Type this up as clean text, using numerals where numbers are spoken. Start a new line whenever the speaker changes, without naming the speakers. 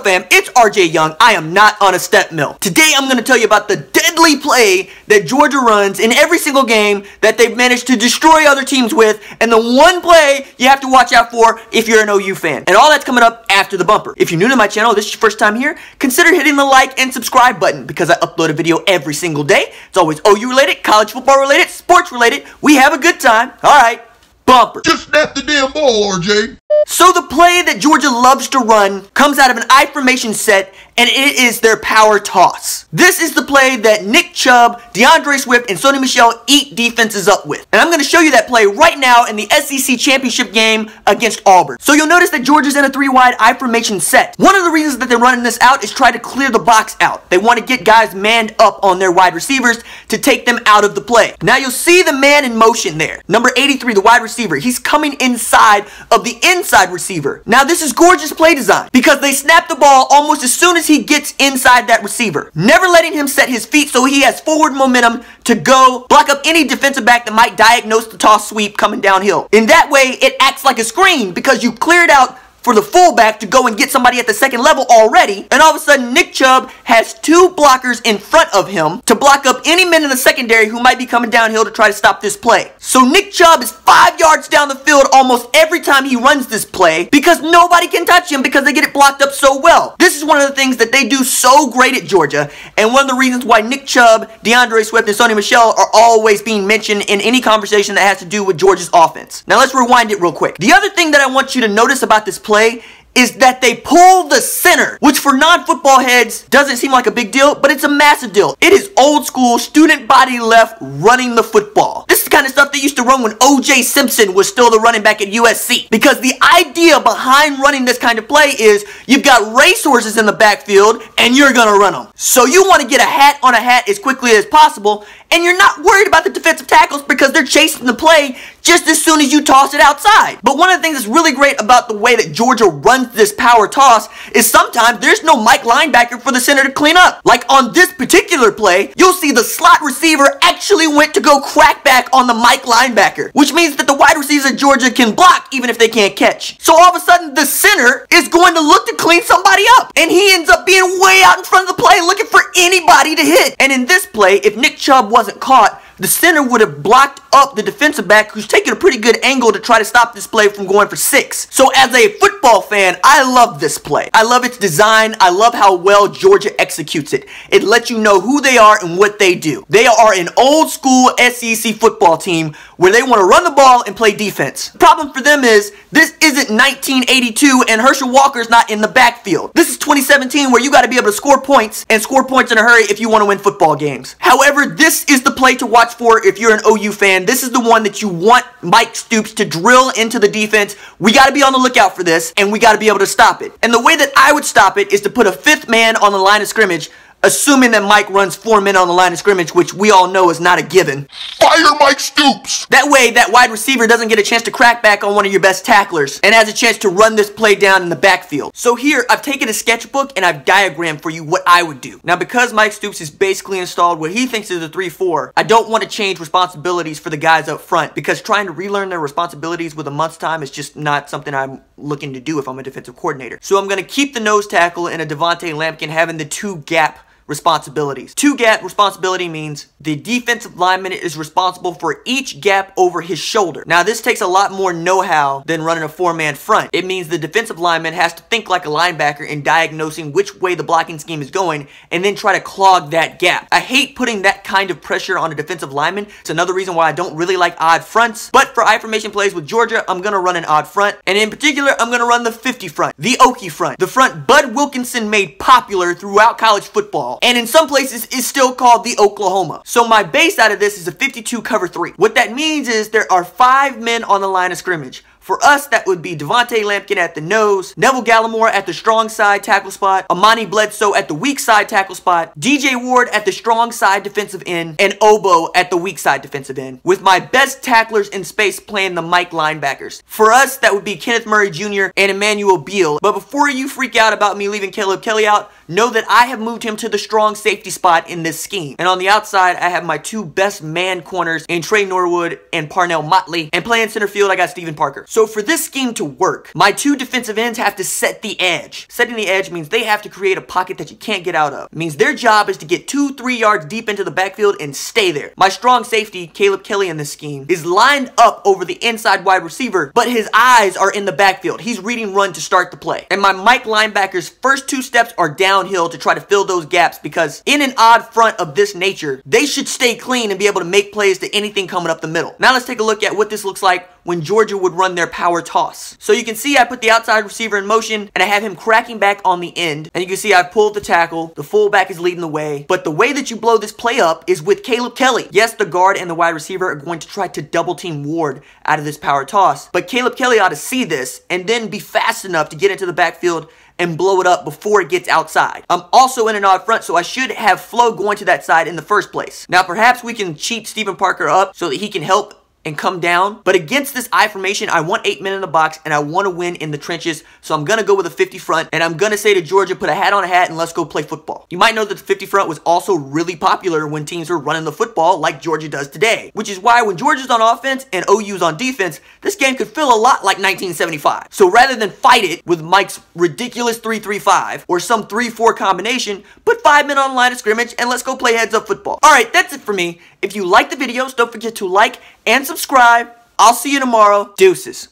up, fam? It's RJ Young. I am not on a step mill. Today I'm going to tell you about the deadly play that Georgia runs in every single game that they've managed to destroy other teams with, and the one play you have to watch out for if you're an OU fan. And all that's coming up after the bumper. If you're new to my channel, this is your first time here, consider hitting the like and subscribe button because I upload a video every single day. It's always OU related, college football related, sports related. We have a good time. Alright, bumper.
Just snap the damn ball, RJ.
So the play that Georgia loves to run comes out of an I formation set, and it is their power toss. This is the play that Nick Chubb, DeAndre Swift, and Sony Michel eat defenses up with. And I'm going to show you that play right now in the SEC championship game against Auburn. So you'll notice that Georgia's in a 3-wide I formation set. One of the reasons that they're running this out is try to clear the box out. They want to get guys manned up on their wide receivers to take them out of the play. Now you'll see the man in motion there. Number 83, the wide receiver. He's coming inside of the inside receiver. Now this is gorgeous play design because they snap the ball almost as soon as he gets inside that receiver, never letting him set his feet so he has forward momentum to go block up any defensive back that might diagnose the toss sweep coming downhill. In that way, it acts like a screen because you cleared out for the fullback to go and get somebody at the second level already, and all of a sudden Nick Chubb has two blockers in front of him to block up any men in the secondary who might be coming downhill to try to stop this play. So Nick Chubb is 5 yards down the field almost every time he runs this play because nobody can touch him because they get it blocked up so well. This is one of the things that they do so great at Georgia, and one of the reasons why Nick Chubb, DeAndre Swift, and Sony Michel are always being mentioned in any conversation that has to do with Georgia's offense. Now let's rewind it real quick. The other thing that I want you to notice about this play is that they pull the center, which for non-football heads doesn't seem like a big deal, but it's a massive deal. It is old school, student body left running the football. This is the kind of stuff they used to run when O.J. Simpson was still the running back at USC. Because the idea behind running this kind of play is you've got racehorses in the backfield and you're gonna run them. So you want to get a hat on a hat as quickly as possible, and you're not worried about the defensive tackles because they're chasing the play just as soon as you toss it outside. But one of the things that's really great about the way that Georgia runs this power toss is sometimes there's no Mike linebacker for the center to clean up. Like on this particular play, you'll see the slot receiver actually went to go crack back on the Mike linebacker, which means that the wide receivers at Georgia can block even if they can't catch. So all of a sudden the center is going to look to clean somebody up, and he ends up being way out in front of the play looking for anybody to hit. And in this play, if Nick Chubb wasn't caught, the center would have blocked up the defensive back who's taking a pretty good angle to try to stop this play from going for 6. So as a football fan, I love this play. I love its design. I love how well Georgia executes it. It lets you know who they are and what they do. They are an old school SEC football team where they want to run the ball and play defense. The problem for them is this isn't 1982 and Herschel Walker's not in the backfield. This is 2017 where you got to be able to score points and score points in a hurry if you want to win football games. However, this is the play to watch for if you're an OU fan. This is the one that you want Mike Stoops to drill into the defense. We got to be on the lookout for this, and we got to be able to stop it. And the way that I would stop it is to put a 5th man on the line of scrimmage, assuming that Mike runs 4 men on the line of scrimmage, which we all know is not a given.
Fire Mike Stoops!
That way, that wide receiver doesn't get a chance to crack back on one of your best tacklers and has a chance to run this play down in the backfield. So here, I've taken a sketchbook and I've diagrammed for you what I would do. Now, because Mike Stoops is basically installed what he thinks is a 3-4, I don't want to change responsibilities for the guys up front because trying to relearn their responsibilities with a month's time is just not something I'm looking to do if I'm a defensive coordinator. So I'm going to keep the nose tackle and a Devontae Lampkin having the 2-gap responsibilities. 2-gap responsibility means the defensive lineman is responsible for each gap over his shoulder. Now this takes a lot more know-how than running a 4-man front. It means the defensive lineman has to think like a linebacker in diagnosing which way the blocking scheme is going and then try to clog that gap. I hate putting that kind of pressure on a defensive lineman. It's another reason why I don't really like odd fronts. But for I formation plays with Georgia, I'm going to run an odd front. And in particular, I'm going to run the 50 front, the Okie front, the front Bud Wilkinson made popular throughout college football, and in some places is still called the Oklahoma. So my base out of this is a 52 cover 3. What that means is there are 5 men on the line of scrimmage. For us, that would be Devontae Lampkin at the nose, Neville Gallimore at the strong side tackle spot, Amani Bledsoe at the weak side tackle spot, DJ Ward at the strong side defensive end, and Obo at the weak side defensive end, with my best tacklers in space playing the Mike linebackers. For us, that would be Kenneth Murray Jr. and Emmanuel Beal. But before you freak out about me leaving Caleb Kelly out, know that I have moved him to the strong safety spot in this scheme. And on the outside, I have my two best man corners in Trey Norwood and Parnell Motley. And playing center field, I got Stephen Parker. So for this scheme to work, my two defensive ends have to set the edge. Setting the edge means they have to create a pocket that you can't get out of. It means their job is to get 2-3 yards deep into the backfield and stay there. My strong safety, Caleb Kelly in this scheme, is lined up over the inside wide receiver, but his eyes are in the backfield. He's reading run to start the play. And my Mike linebacker's first two steps are downhill to try to fill those gaps, because in an odd front of this nature, they should stay clean and be able to make plays to anything coming up the middle. Now let's take a look at what this looks like when Georgia would run their power toss. So you can see I put the outside receiver in motion and I have him cracking back on the end. And you can see I pulled the tackle. The fullback is leading the way. But the way that you blow this play up is with Caleb Kelly. Yes, the guard and the wide receiver are going to try to double team Ward out of this power toss. But Caleb Kelly ought to see this and then be fast enough to get into the backfield and blow it up before it gets outside. I'm also in an odd front, so I should have flow going to that side in the first place. Now perhaps we can cheat Stephen Parker up so that he can help and come down. But against this I formation, I want 8 men in the box and I want to win in the trenches. So I'm going to go with a 50 front and I'm going to say to Georgia, put a hat on a hat and let's go play football. You might know that the 50 front was also really popular when teams were running the football like Georgia does today. Which is why when Georgia's on offense and OU's on defense, this game could feel a lot like 1975. So rather than fight it with Mike's ridiculous 3-3-5 or some 3-4 combination, put 5 men on the line of scrimmage and let's go play heads up football. Alright, that's it for me. If you like the videos, don't forget to like and subscribe. I'll see you tomorrow. Deuces.